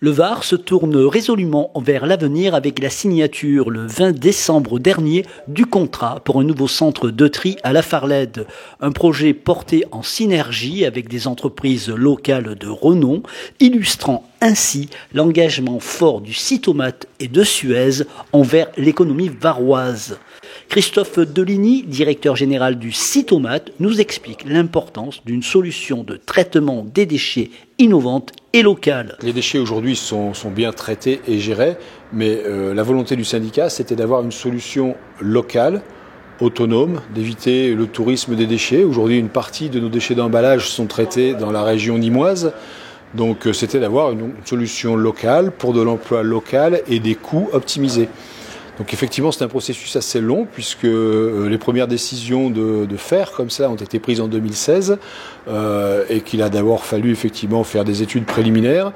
Le Var se tourne résolument vers l'avenir avec la signature le 20 décembre dernier du contrat pour un nouveau centre de tri à La Farlède. Un projet porté en synergie avec des entreprises locales de renom, illustrant ainsi l'engagement fort du Cytomat et de Suez envers l'économie varoise. Christophe Deligny, directeur général du Cytomat, nous explique l'importance d'une solution de traitement des déchets innovante et locale. Les déchets aujourd'hui sont bien traités et gérés, mais la volonté du syndicat, c'était d'avoir une solution locale, autonome, d'éviter le tourisme des déchets. Aujourd'hui, une partie de nos déchets d'emballage sont traités dans la région nîmoise. Donc c'était d'avoir une solution locale pour de l'emploi local et des coûts optimisés. Donc effectivement, c'est un processus assez long puisque les premières décisions de faire comme ça ont été prises en 2016 et qu'il a d'abord fallu effectivement faire des études préliminaires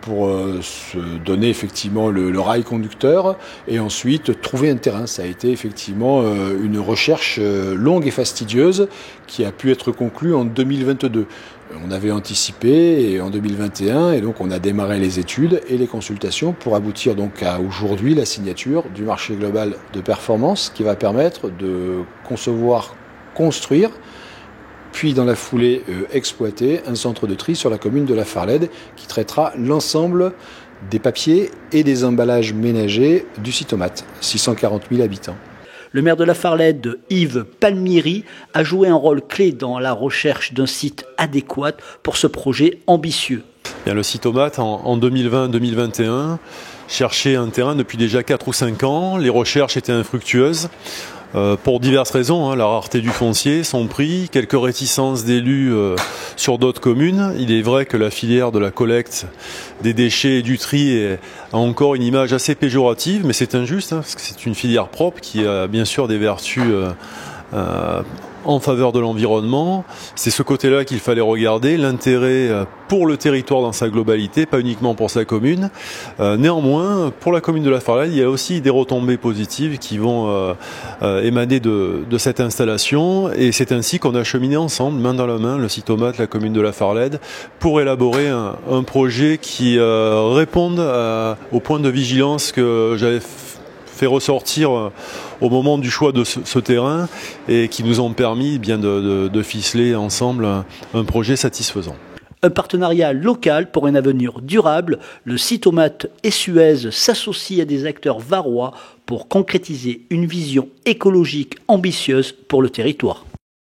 pour se donner effectivement le rail conducteur et ensuite trouver un terrain. Ça a été effectivement une recherche longue et fastidieuse qui a pu être conclue en 2022. On avait anticipé en 2021 et donc on a démarré les études et les consultations pour aboutir donc à aujourd'hui la signature du marché global de performance qui va permettre de concevoir, construire, puis dans la foulée exploiter un centre de tri sur la commune de La Farlède qui traitera l'ensemble des papiers et des emballages ménagers du Cytomat, 640 000 habitants. Le maire de La Farlède, Yves Palmieri, a joué un rôle clé dans la recherche d'un site adéquat pour ce projet ambitieux. Bien, le Cytomat, en 2020-2021, cherchait un terrain depuis déjà 4 ou 5 ans. Les recherches étaient infructueuses. Pour diverses raisons, la rareté du foncier, son prix, quelques réticences d'élus sur d'autres communes. Il est vrai que la filière de la collecte des déchets et du tri a encore une image assez péjorative, mais c'est injuste, parce que c'est une filière propre qui a bien sûr des vertus en faveur de l'environnement. C'est ce côté-là qu'il fallait regarder, l'intérêt pour le territoire dans sa globalité, pas uniquement pour sa commune. Néanmoins, pour la commune de La Farlède, il y a aussi des retombées positives qui vont émaner de cette installation, et c'est ainsi qu'on a cheminé ensemble, main dans la main, le Cytomat, la commune de La Farlède, pour élaborer un projet qui réponde au point de vigilance que j'avais fait ressortir au moment du choix de ce terrain et qui nous ont permis bien de ficeler ensemble un projet satisfaisant. Un partenariat local pour un avenir durable, le Cytomat et Suez s'associent à des acteurs varois pour concrétiser une vision écologique ambitieuse pour le territoire.